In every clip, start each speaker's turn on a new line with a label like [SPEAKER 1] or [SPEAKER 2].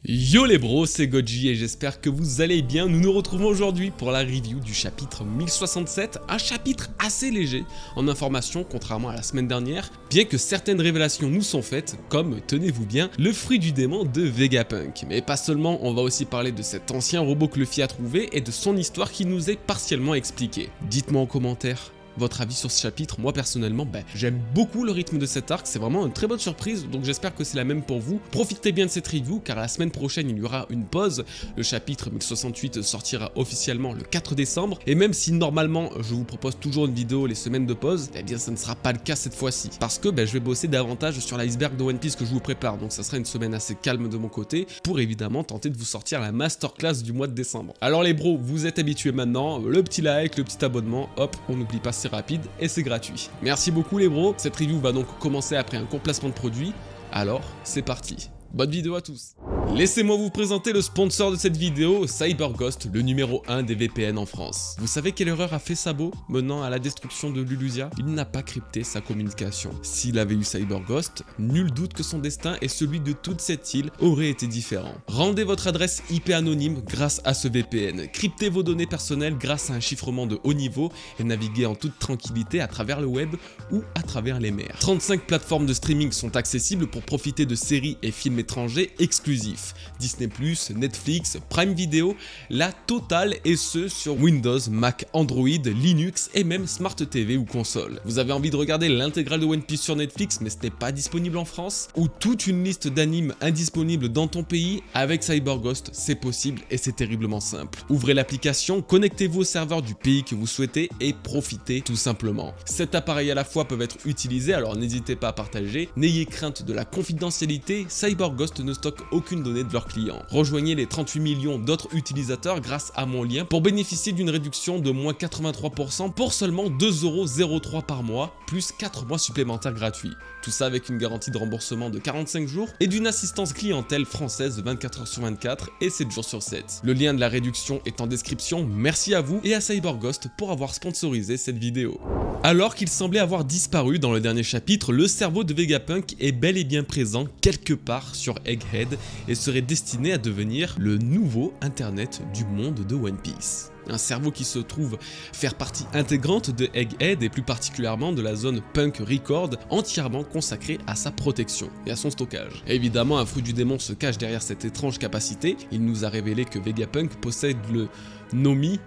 [SPEAKER 1] Yo les bros, c'est Godji et j'espère que vous allez bien. Nous nous retrouvons aujourd'hui pour la review du chapitre 1067, un chapitre assez léger en information contrairement à la semaine dernière, bien que certaines révélations nous sont faites, comme, tenez-vous bien, le fruit du démon de Vegapunk. Mais pas seulement, on va aussi parler de cet ancien robot que Luffy a trouvé et de son histoire qui nous est partiellement expliquée. Dites-moi en commentaire votre avis sur ce chapitre. Moi personnellement, j'aime beaucoup le rythme de cet arc, c'est vraiment une très bonne surprise, donc j'espère que c'est la même pour vous. Profitez bien de cette review, car la semaine prochaine il y aura une pause, le chapitre 1068 sortira officiellement le 4 décembre, et même si normalement je vous propose toujours une vidéo les semaines de pause, eh bien ça ne sera pas le cas cette fois-ci, parce que je vais bosser davantage sur l'iceberg de One Piece que je vous prépare, donc ça sera une semaine assez calme de mon côté, pour évidemment tenter de vous sortir la masterclass du mois de décembre. Alors les bros, vous êtes habitués maintenant, le petit like, le petit abonnement, hop, on n'oublie pas, c'est rapide et c'est gratuit. Merci beaucoup les bros, cette review va donc commencer après un court placement de produit, alors c'est parti. Bonne vidéo à tous. Laissez-moi vous présenter le sponsor de cette vidéo, CyberGhost, le numéro 1 des VPN en France. Vous savez quelle erreur a fait Sabo menant à la destruction de Lulusia? Il n'a pas crypté sa communication. S'il avait eu CyberGhost, nul doute que son destin et celui de toute cette île aurait été différent. Rendez votre adresse IP anonyme grâce à ce VPN. Cryptez vos données personnelles grâce à un chiffrement de haut niveau et naviguez en toute tranquillité à travers le web ou à travers les mers. 35 plateformes de streaming sont accessibles pour profiter de séries et films étrangers exclusifs. Disney+, Netflix, Prime Video, la totale, et ce sur Windows, Mac, Android, Linux et même Smart TV ou console. Vous avez envie de regarder l'intégrale de One Piece sur Netflix mais ce n'est pas disponible en France? Ou toute une liste d'animes indisponibles dans ton pays? Avec CyberGhost, c'est possible et c'est terriblement simple. Ouvrez l'application, connectez-vous au serveur du pays que vous souhaitez et profitez tout simplement. 7 appareils à la fois peuvent être utilisés, alors n'hésitez pas à partager. N'ayez crainte de la confidentialité, CyberGhost ne stocke aucune donnée de leurs clients. Rejoignez les 38 millions d'autres utilisateurs grâce à mon lien pour bénéficier d'une réduction de moins 83% pour seulement 2,03€ par mois, plus 4 mois supplémentaires gratuits. Tout ça avec une garantie de remboursement de 45 jours et d'une assistance clientèle française 24h sur 24 et 7 jours sur 7. Le lien de la réduction est en description, merci à vous et à CyberGhost pour avoir sponsorisé cette vidéo. Alors qu'il semblait avoir disparu dans le dernier chapitre, le cerveau de Vegapunk est bel et bien présent quelque part sur Egghead et serait destiné à devenir le nouveau internet du monde de One Piece. Un cerveau qui se trouve faire partie intégrante de Egghead et plus particulièrement de la zone Punk Record entièrement consacrée à sa protection et à son stockage. Et évidemment, un fruit du démon se cache derrière cette étrange capacité. Il nous a révélé que Vegapunk possède le Nomi,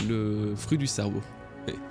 [SPEAKER 1] le fruit du cerveau.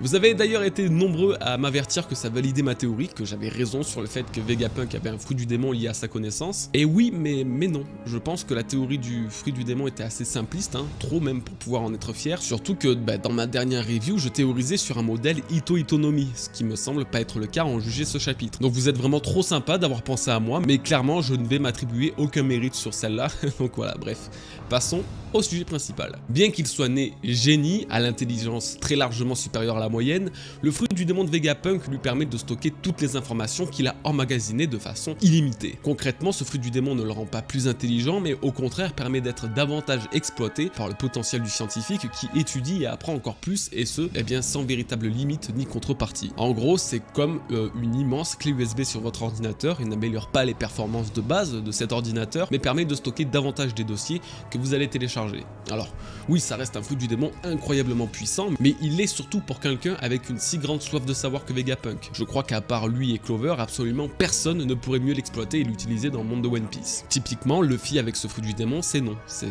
[SPEAKER 1] Vous avez d'ailleurs été nombreux à m'avertir que ça validait ma théorie, que j'avais raison sur le fait que Vegapunk avait un fruit du démon lié à sa connaissance. Et oui, mais non. Je pense que la théorie du fruit du démon était assez simpliste, trop même pour pouvoir en être fier. Surtout que dans ma dernière review, je théorisais sur un modèle Ito-Itonomi, ce qui me semble pas être le cas à en juger ce chapitre. Donc vous êtes vraiment trop sympa d'avoir pensé à moi, mais clairement je ne vais m'attribuer aucun mérite sur celle-là. Donc voilà, bref. Passons au sujet principal. Bien qu'il soit né génie, à l'intelligence très largement supérieure à la moyenne, le fruit du démon de Vegapunk lui permet de stocker toutes les informations qu'il a emmagasinées de façon illimitée. Concrètement, ce fruit du démon ne le rend pas plus intelligent, mais au contraire permet d'être davantage exploité par le potentiel du scientifique qui étudie et apprend encore plus, et ce, sans véritable limite ni contrepartie. En gros, c'est comme une immense clé USB sur votre ordinateur. Il n'améliore pas les performances de base de cet ordinateur, mais permet de stocker davantage des dossiers que vous allez télécharger. Alors, oui, ça reste un fruit du démon incroyablement puissant, mais il est surtout pour quelqu'un avec une si grande soif de savoir que Vegapunk. Je crois qu'à part lui et Clover, absolument personne ne pourrait mieux l'exploiter et l'utiliser dans le monde de One Piece. Typiquement, Luffy avec ce fruit du démon, c'est non. C'est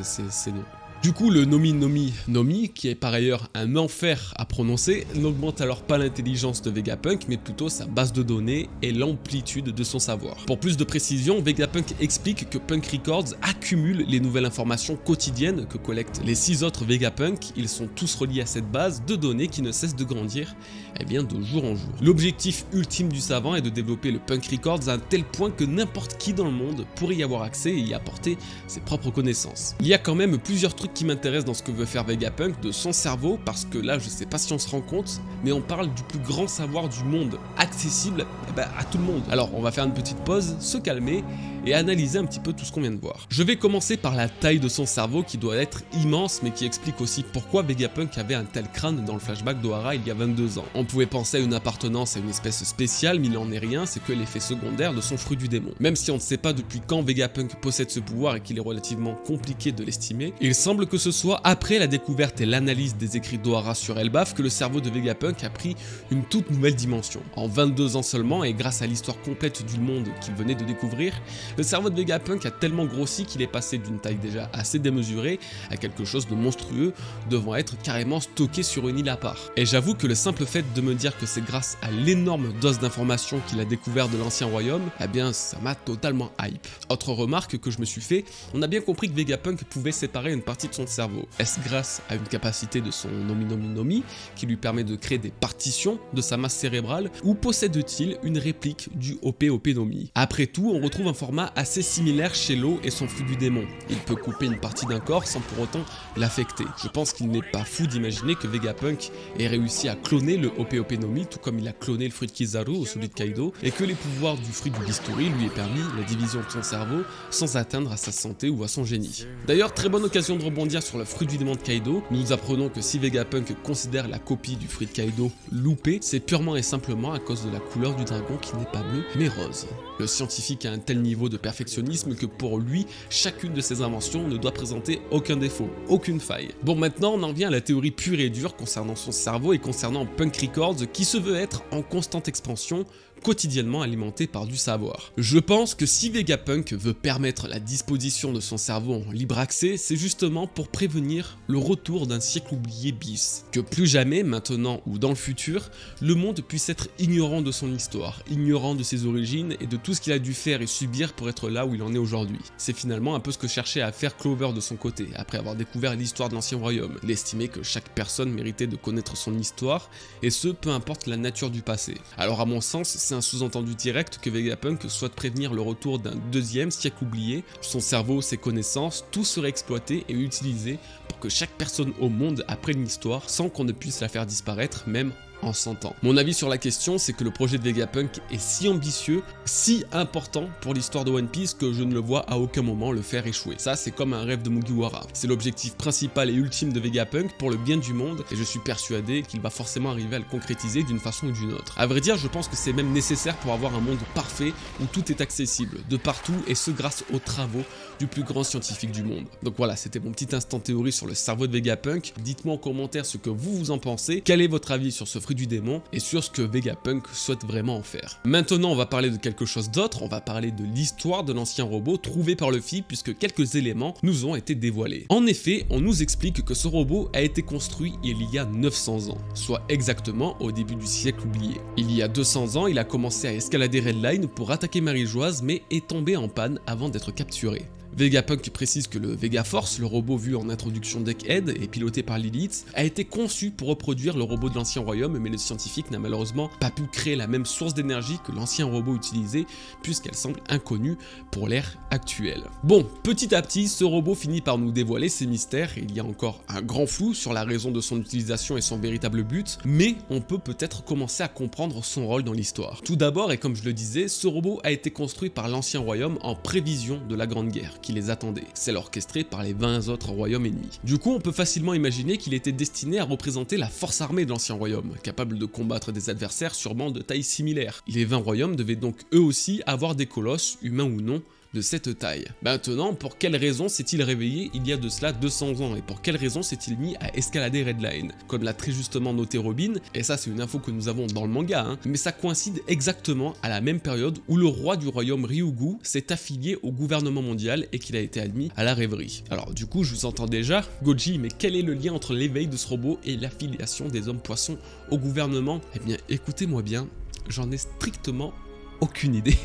[SPEAKER 1] non. Du coup, le Nomi, qui est par ailleurs un enfer à prononcer, n'augmente alors pas l'intelligence de Vegapunk, mais plutôt sa base de données et l'amplitude de son savoir. Pour plus de précision, Vegapunk explique que Punk Records accumule les nouvelles informations quotidiennes que collectent les 6 autres Vegapunk. Ils sont tous reliés à cette base de données qui ne cesse de grandir, de jour en jour. L'objectif ultime du savant est de développer le Punk Records à un tel point que n'importe qui dans le monde pourrait y avoir accès et y apporter ses propres connaissances. Il y a quand même plusieurs trucs qui m'intéresse dans ce que veut faire Vegapunk de son cerveau, parce que là je sais pas si on se rend compte, mais on parle du plus grand savoir du monde, accessible à tout le monde. Alors on va faire une petite pause, se calmer et analyser un petit peu tout ce qu'on vient de voir. Je vais commencer par la taille de son cerveau qui doit être immense, mais qui explique aussi pourquoi Vegapunk avait un tel crâne dans le flashback d'Ohara il y a 22 ans. On pouvait penser à une appartenance à une espèce spéciale, mais il n'en est rien, c'est que l'effet secondaire de son fruit du démon. Même si on ne sait pas depuis quand Vegapunk possède ce pouvoir et qu'il est relativement compliqué de l'estimer, il semble que ce soit après la découverte et l'analyse des écrits d'Ohara sur Elbaf que le cerveau de Vegapunk a pris une toute nouvelle dimension. En 22 ans seulement, et grâce à l'histoire complète du monde qu'il venait de découvrir, le cerveau de Vegapunk a tellement grossi qu'il est passé d'une taille déjà assez démesurée à quelque chose de monstrueux, devant être carrément stocké sur une île à part. Et j'avoue que le simple fait de me dire que c'est grâce à l'énorme dose d'informations qu'il a découvert de l'ancien royaume, eh bien ça m'a totalement hype. Autre remarque que je me suis fait, on a bien compris que Vegapunk pouvait séparer une partie de son cerveau. Est-ce grâce à une capacité de son Nomi Nomi Nomi qui lui permet de créer des partitions de sa masse cérébrale, ou possède-t-il une réplique du OP Nomi? Après tout, on retrouve un format assez similaire chez l'eau et son fruit du démon. Il peut couper une partie d'un corps sans pour autant l'affecter. Je pense qu'il n'est pas fou d'imaginer que Vegapunk ait réussi à cloner le OP Nomi, tout comme il a cloné le fruit de Kizaru ou celui de Kaido, et que les pouvoirs du fruit du Bisturi lui aient permis la division de son cerveau sans atteindre à sa santé ou à son génie. D'ailleurs, très bonne occasion de rebondir sur le fruit du démon de Kaido. Nous apprenons que si Vegapunk considère la copie du fruit de Kaido loupée, c'est purement et simplement à cause de la couleur du dragon qui n'est pas bleu mais rose. Le scientifique a un tel niveau de perfectionnisme que pour lui, chacune de ses inventions ne doit présenter aucun défaut, aucune faille. Bon, maintenant on en vient à la théorie pure et dure concernant son cerveau et concernant Punk Records qui se veut être en constante expansion, quotidiennement alimenté par du savoir. Je pense que si Vegapunk veut permettre la disposition de son cerveau en libre accès, c'est justement pour prévenir le retour d'un siècle oublié bis. Que plus jamais, maintenant ou dans le futur, le monde puisse être ignorant de son histoire, ignorant de ses origines et de tout ce qu'il a dû faire et subir pour être là où il en est aujourd'hui. C'est finalement un peu ce que cherchait à faire Clover de son côté, après avoir découvert l'histoire de l'ancien royaume. Il estimait que chaque personne méritait de connaître son histoire, et ce, peu importe la nature du passé. Alors à mon sens, c'est un sous-entendu direct que Vegapunk souhaite prévenir le retour d'un deuxième siècle oublié. Son cerveau, ses connaissances, tout serait exploité et utilisé pour que chaque personne au monde apprenne l'histoire sans qu'on ne puisse la faire disparaître, même en 100 ans. Mon avis sur la question, c'est que le projet de Vegapunk est si ambitieux, si important pour l'histoire de One Piece que je ne le vois à aucun moment le faire échouer. Ça, c'est comme un rêve de Mugiwara. C'est l'objectif principal et ultime de Vegapunk pour le bien du monde, et je suis persuadé qu'il va forcément arriver à le concrétiser d'une façon ou d'une autre. À vrai dire, je pense que c'est même nécessaire pour avoir un monde parfait où tout est accessible, de partout, et ce grâce aux travaux du plus grand scientifique du monde. Donc voilà, c'était mon petit instant théorie sur le cerveau de Vegapunk. Dites-moi en commentaire ce que vous en pensez, quel est votre avis sur ce fruit du démon et sur ce que Vegapunk souhaite vraiment en faire. Maintenant, on va parler de quelque chose d'autre, on va parler de l'histoire de l'ancien robot trouvé par Luffy puisque quelques éléments nous ont été dévoilés. En effet, on nous explique que ce robot a été construit il y a 900 ans, soit exactement au début du siècle oublié. Il y a 200 ans, il a commencé à escalader Redline pour attaquer Marie-Joise mais est tombé en panne avant d'être capturé. Vegapunk précise que le Vegaforce, le robot vu en introduction d'Egghead et piloté par Lilith, a été conçu pour reproduire le robot de l'ancien royaume, mais le scientifique n'a malheureusement pas pu créer la même source d'énergie que l'ancien robot utilisait, puisqu'elle semble inconnue pour l'ère actuelle. Bon, petit à petit, ce robot finit par nous dévoiler ses mystères, et il y a encore un grand flou sur la raison de son utilisation et son véritable but, mais on peut peut-être commencer à comprendre son rôle dans l'histoire. Tout d'abord, et comme je le disais, ce robot a été construit par l'ancien royaume en prévision de la Grande Guerre qui les attendait, celle orchestrée par les 20 autres royaumes ennemis. Du coup, on peut facilement imaginer qu'il était destiné à représenter la force armée de l'ancien royaume, capable de combattre des adversaires sûrement de taille similaire. Les 20 royaumes devaient donc eux aussi avoir des colosses, humains ou non, de cette taille. Maintenant, pour quelle raison s'est-il réveillé il y a de cela 200 ans et pour quelle raison s'est-il mis à escalader Redline? Comme l'a très justement noté Robin, et ça c'est une info que nous avons dans le manga, mais ça coïncide exactement à la même période où le roi du royaume Ryugu s'est affilié au gouvernement mondial et qu'il a été admis à la rêverie. Alors du coup, je vous entends déjà, Goji, mais quel est le lien entre l'éveil de ce robot et l'affiliation des hommes poissons au gouvernement? Eh bien, écoutez-moi bien, j'en ai strictement aucune idée.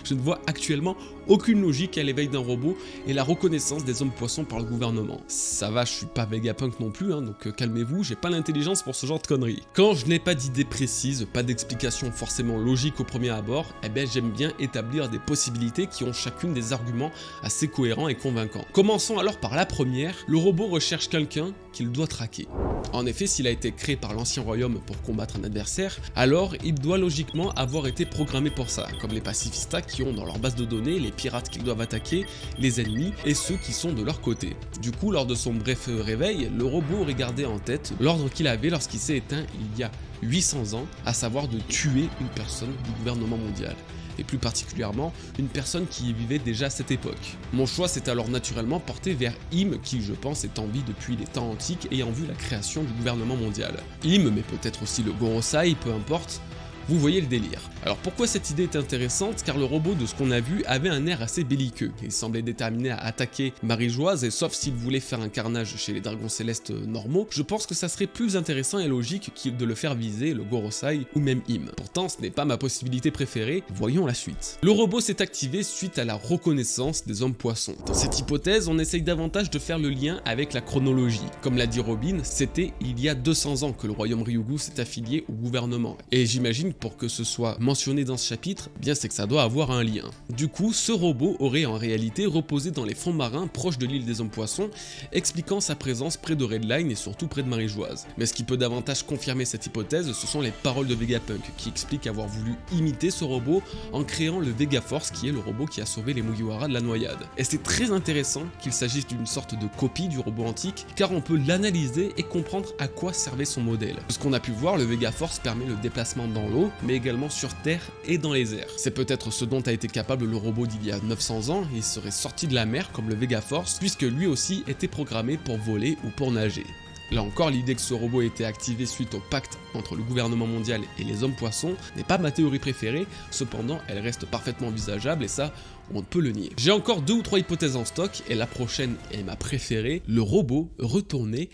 [SPEAKER 1] Je ne vois actuellement aucune logique à l'éveil d'un robot et la reconnaissance des hommes poissons par le gouvernement. Ça va, je suis pas Vegapunk non plus, donc calmez-vous, j'ai pas l'intelligence pour ce genre de conneries. Quand je n'ai pas d'idée précise, pas d'explication forcément logique au premier abord, eh ben j'aime bien établir des possibilités qui ont chacune des arguments assez cohérents et convaincants. Commençons alors par la première, le robot recherche quelqu'un qu'il doit traquer. En effet, s'il a été créé par l'ancien royaume pour combattre un adversaire, alors il doit logiquement avoir été programmé pour pour ça, comme les pacifistas qui ont dans leur base de données les pirates qu'ils doivent attaquer, les ennemis et ceux qui sont de leur côté. Du coup, lors de son bref réveil, le robot aurait gardé en tête l'ordre qu'il avait lorsqu'il s'est éteint il y a 800 ans, à savoir de tuer une personne du gouvernement mondial, et plus particulièrement une personne qui y vivait déjà à cette époque. Mon choix s'est alors naturellement porté vers Im, qui je pense est en vie depuis les temps antiques ayant vu la création du gouvernement mondial. Im, mais peut-être aussi le Gorosei, peu importe. Vous voyez le délire. Alors pourquoi cette idée est intéressante? Car le robot, de ce qu'on a vu, avait un air assez belliqueux. Il semblait déterminé à attaquer Marie-Joise, et sauf s'il voulait faire un carnage chez les dragons célestes normaux, je pense que ça serait plus intéressant et logique de le faire viser le Gorosei ou même Im. Pourtant, ce n'est pas ma possibilité préférée, voyons la suite. Le robot s'est activé suite à la reconnaissance des hommes poissons. Dans cette hypothèse, on essaye davantage de faire le lien avec la chronologie. Comme l'a dit Robin, c'était il y a 200 ans que le royaume Ryugu s'est affilié au gouvernement. Et j'imagine pour que ce soit mentionné dans ce chapitre, bien c'est que ça doit avoir un lien. Du coup, ce robot aurait en réalité reposé dans les fonds marins proches de l'île des hommes poissons, expliquant sa présence près de Redline et surtout près de Marie-Joise. Mais ce qui peut davantage confirmer cette hypothèse, ce sont les paroles de Vegapunk, qui explique avoir voulu imiter ce robot en créant le Vegaforce, qui est le robot qui a sauvé les Mugiwara de la noyade. Et c'est très intéressant qu'il s'agisse d'une sorte de copie du robot antique, car on peut l'analyser et comprendre à quoi servait son modèle. De ce qu'on a pu voir, le Vegaforce permet le déplacement dans l'eau, mais également sur terre et dans les airs. C'est peut-être ce dont a été capable le robot d'il y a 900 ans, il serait sorti de la mer comme le Vegaforce, puisque lui aussi était programmé pour voler ou pour nager. Là encore, l'idée que ce robot ait été activé suite au pacte entre le gouvernement mondial et les hommes poissons n'est pas ma théorie préférée, cependant elle reste parfaitement envisageable et ça, on ne peut le nier. J'ai encore 2 ou 3 hypothèses en stock et la prochaine est ma préférée, le robot retourné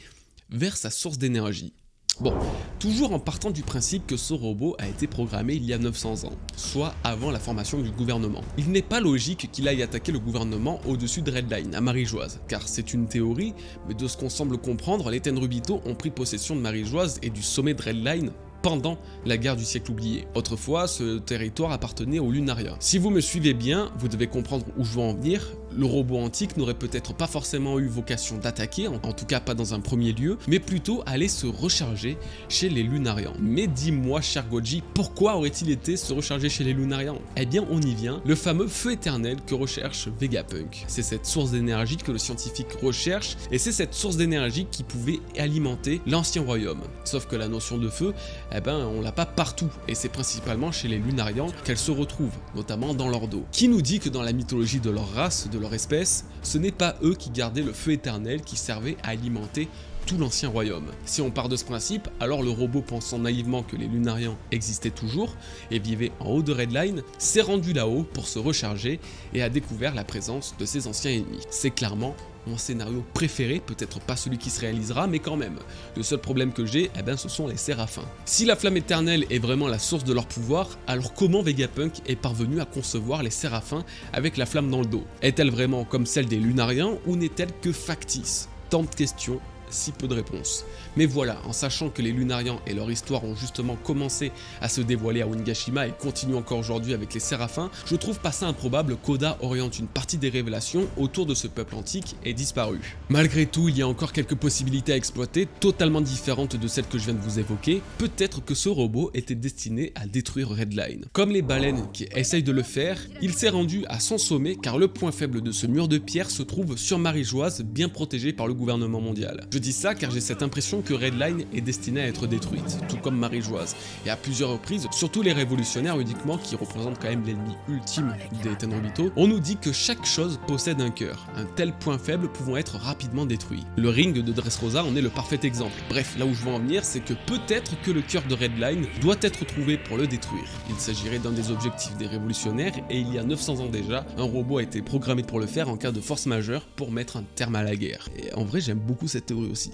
[SPEAKER 1] vers sa source d'énergie. Bon, toujours en partant du principe que ce robot a été programmé il y a 900 ans, soit avant la formation du gouvernement. Il n'est pas logique qu'il aille attaquer le gouvernement au-dessus de Redline, à Marie-Joise, car c'est une théorie, mais de ce qu'on semble comprendre, les Tenryubito ont pris possession de Marie-Joise et du sommet de Redline pendant la guerre du siècle oublié. Autrefois, ce territoire appartenait aux Lunariens. Si vous me suivez bien, vous devez comprendre où je veux en venir. Le robot antique n'aurait peut-être pas forcément eu vocation d'attaquer, en tout cas pas dans un premier lieu, mais plutôt aller se recharger chez les Lunariens. Mais dis-moi, cher Goji, pourquoi aurait-il été se recharger chez les Lunariens? Eh bien, on y vient, le fameux feu éternel que recherche Vegapunk. C'est cette source d'énergie que le scientifique recherche, et c'est cette source d'énergie qui pouvait alimenter l'ancien royaume. Sauf que la notion de feu, eh ben, on l'a pas partout, et c'est principalement chez les Lunariens qu'elle se retrouve, notamment dans leur dos. Qui nous dit que dans la mythologie de leur race, de leur espèce, ce n'est pas eux qui gardaient le feu éternel qui servait à alimenter tout l'ancien royaume. Si on part de ce principe, alors le robot, pensant naïvement que les Lunariens existaient toujours et vivaient en haut de Redline, s'est rendu là-haut pour se recharger et a découvert la présence de ses anciens ennemis. C'est clairement mon scénario préféré, peut-être pas celui qui se réalisera, mais quand même. Le seul problème que j'ai, eh ben, ce sont les séraphins. Si la flamme éternelle est vraiment la source de leur pouvoir, alors comment Vegapunk est parvenu à concevoir les séraphins avec la flamme dans le dos? Est-elle vraiment comme celle des Lunariens ou n'est-elle que factice? Tant de questions, si peu de réponses. Mais voilà, en sachant que les Lunariens et leur histoire ont justement commencé à se dévoiler à Onigashima et continuent encore aujourd'hui avec les séraphins, je trouve pas ça improbable qu'Oda oriente une partie des révélations autour de ce peuple antique et disparu. Malgré tout, il y a encore quelques possibilités à exploiter, totalement différentes de celles que je viens de vous évoquer. Peut-être que ce robot était destiné à détruire Redline. Comme les baleines qui essayent de le faire, il s'est rendu à son sommet car le point faible de ce mur de pierre se trouve sur Marie-Joise, bien protégé par le gouvernement mondial. Je dis ça car j'ai cette impression que Redline est destinée à être détruite, tout comme Marie-Joise, et à plusieurs reprises, surtout les révolutionnaires uniquement qui représentent quand même l'ennemi ultime des Tenryubito, on nous dit que chaque chose possède un cœur, un tel point faible pouvant être rapidement détruit. Le ring de Dressrosa en est le parfait exemple. Bref, là où je veux en venir, c'est que peut-être que le cœur de Redline doit être trouvé pour le détruire. Il s'agirait d'un des objectifs des révolutionnaires, et il y a 900 ans déjà, un robot a été programmé pour le faire en cas de force majeure pour mettre un terme à la guerre. Et en vrai, j'aime beaucoup cette théorie aussi.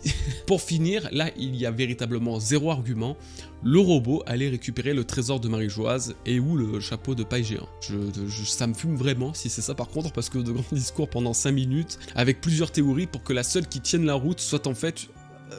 [SPEAKER 1] Pour finir, là il y a véritablement zéro argument, le robot allait récupérer le trésor de Marie-Joise et ou le chapeau de paille géant. Ça me fume vraiment si c'est ça par contre, parce que de grands discours pendant 5 minutes avec plusieurs théories pour que la seule qui tienne la route soit en fait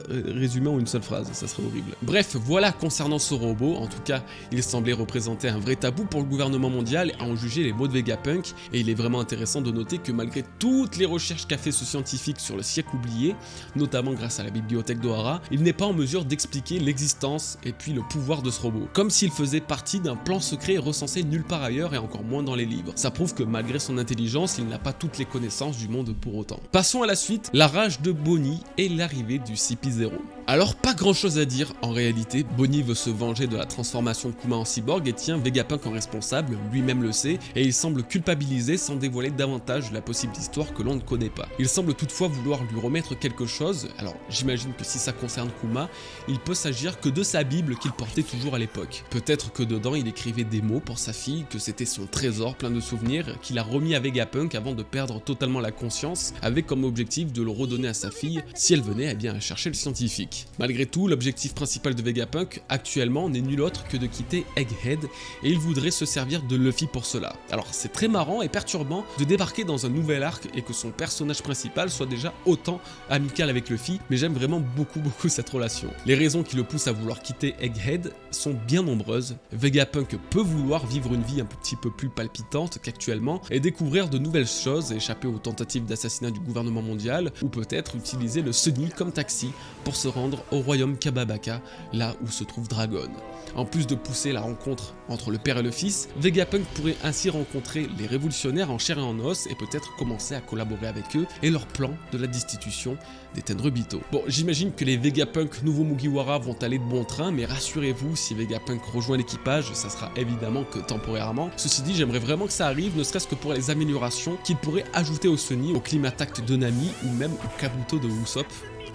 [SPEAKER 1] résumer en une seule phrase, ça serait horrible. Bref, voilà concernant ce robot, en tout cas, il semblait représenter un vrai tabou pour le gouvernement mondial à en juger les mots de Vegapunk, et il est vraiment intéressant de noter que malgré toutes les recherches qu'a fait ce scientifique sur le siècle oublié, notamment grâce à la bibliothèque d'Ohara, il n'est pas en mesure d'expliquer l'existence et puis le pouvoir de ce robot, comme s'il faisait partie d'un plan secret recensé nulle part ailleurs et encore moins dans les livres. Ça prouve que malgré son intelligence, il n'a pas toutes les connaissances du monde pour autant. Passons à la suite, la rage de Bonnie et l'arrivée du CP0. Alors pas grand chose à dire en réalité, Bonnie veut se venger de la transformation de Kuma en cyborg et tient Vegapunk en responsable, lui-même le sait, et il semble culpabiliser sans dévoiler davantage la possible histoire que l'on ne connaît pas. Il semble toutefois vouloir lui remettre quelque chose, alors j'imagine que si ça concerne Kuma, il peut s'agir que de sa Bible qu'il portait toujours à l'époque. Peut-être que dedans il écrivait des mots pour sa fille, que c'était son trésor plein de souvenirs, qu'il a remis à Vegapunk avant de perdre totalement la conscience, avec comme objectif de le redonner à sa fille si elle venait eh bien, à chercher le scientifique. Malgré tout, l'objectif principal de Vegapunk actuellement n'est nul autre que de quitter Egghead et il voudrait se servir de Luffy pour cela. Alors c'est très marrant et perturbant de débarquer dans un nouvel arc et que son personnage principal soit déjà autant amical avec Luffy, mais j'aime vraiment beaucoup cette relation. Les raisons qui le poussent à vouloir quitter Egghead sont bien nombreuses. Vegapunk peut vouloir vivre une vie un petit peu plus palpitante qu'actuellement et découvrir de nouvelles choses, échapper aux tentatives d'assassinat du gouvernement mondial ou peut-être utiliser le Sunny comme taxi pour se rendre au royaume Kababaka, là où se trouve Dragon. En plus de pousser la rencontre entre le père et le fils, Vegapunk pourrait ainsi rencontrer les révolutionnaires en chair et en os et peut-être commencer à collaborer avec eux et leur plan de la destitution des Tenryubito. Bon, j'imagine que les Vegapunk nouveau Mugiwara vont aller de bon train, mais rassurez-vous, si Vegapunk rejoint l'équipage, ça sera évidemment que temporairement. Ceci dit, j'aimerais vraiment que ça arrive, ne serait-ce que pour les améliorations qu'il pourrait ajouter au Sunny, au Climatact de Nami ou même au Kabuto de Usopp,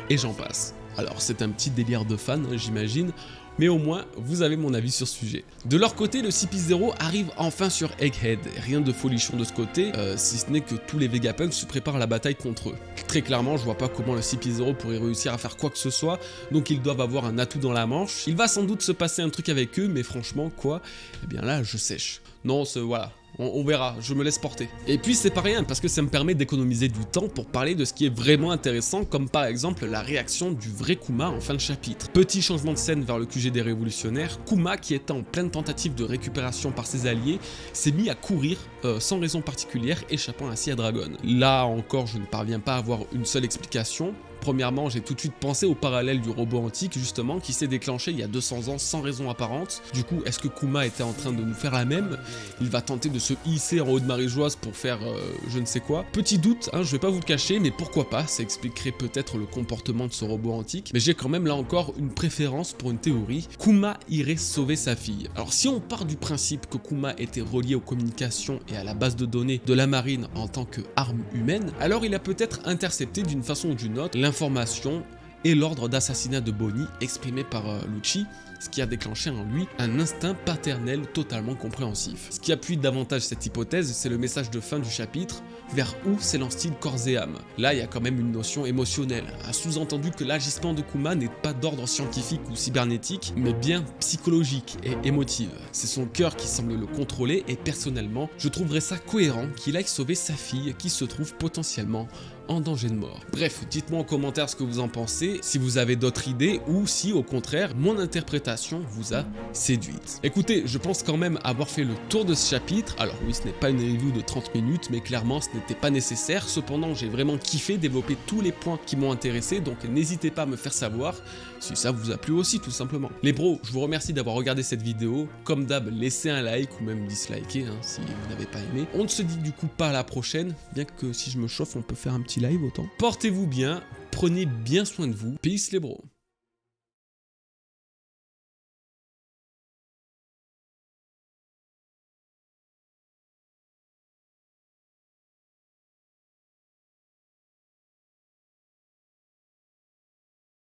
[SPEAKER 1] et j'en passe. Alors c'est un petit délire de fan, j'imagine, mais au moins vous avez mon avis sur ce sujet. De leur côté, le CP0 arrive enfin sur Egghead, rien de folichon de ce côté, si ce n'est que tous les Vegapunk se préparent à la bataille contre eux. Très clairement, je vois pas comment le CP0 pourrait réussir à faire quoi que ce soit, donc ils doivent avoir un atout dans la manche. Il va sans doute se passer un truc avec eux, mais franchement, quoi? Eh bien là, je sèche. Non, voilà. On verra, je me laisse porter. Et puis c'est pas rien, parce que ça me permet d'économiser du temps pour parler de ce qui est vraiment intéressant, comme par exemple la réaction du vrai Kuma en fin de chapitre. Petit changement de scène vers le QG des révolutionnaires, Kuma, qui était en pleine tentative de récupération par ses alliés, s'est mis à courir sans raison particulière, échappant ainsi à Dragon. Là encore, je ne parviens pas à avoir une seule explication. Premièrement, j'ai tout de suite pensé au parallèle du robot antique justement qui s'est déclenché il y a 200 ans sans raison apparente. Du coup, est-ce que Kuma était en train de nous faire la même? Il va tenter de se hisser en haut de Marie-Joise pour faire je ne sais quoi. Petit doute, hein, je vais pas vous le cacher, mais pourquoi pas, ça expliquerait peut-être le comportement de ce robot antique. Mais j'ai quand même là encore une préférence pour une théorie. Kuma irait sauver sa fille. Alors si on part du principe que Kuma était relié aux communications et à la base de données de la marine en tant qu'arme humaine, alors il a peut-être intercepté d'une façon ou d'une autre l'information et l'ordre d'assassinat de Bonnie exprimé par Lucci, ce qui a déclenché en lui un instinct paternel totalement compréhensif. Ce qui appuie davantage cette hypothèse, c'est le message de fin du chapitre, vers où s'élance-t-il corps et âme. Là, il y a quand même une notion émotionnelle, un sous-entendu que l'agissement de Kuma n'est pas d'ordre scientifique ou cybernétique, mais bien psychologique et émotive. C'est son cœur qui semble le contrôler et personnellement, je trouverais ça cohérent qu'il aille sauver sa fille qui se trouve potentiellement en danger de mort. Bref, dites-moi en commentaire ce que vous en pensez, si vous avez d'autres idées ou si au contraire mon interprétation vous a séduite. Écoutez, je pense quand même avoir fait le tour de ce chapitre. Alors oui, ce n'est pas une review de 30 minutes, mais clairement ce n'était pas nécessaire. Cependant, j'ai vraiment kiffé développer tous les points qui m'ont intéressé, donc n'hésitez pas à me faire savoir si ça vous a plu aussi tout simplement. Les bros, je vous remercie d'avoir regardé cette vidéo. Comme d'hab, laissez un like ou même disliker si vous n'avez pas aimé. On ne se dit du coup pas à la prochaine, bien que si je me chauffe, on peut faire un petit live autant. Portez-vous bien, prenez bien soin de vous. Peace les bros.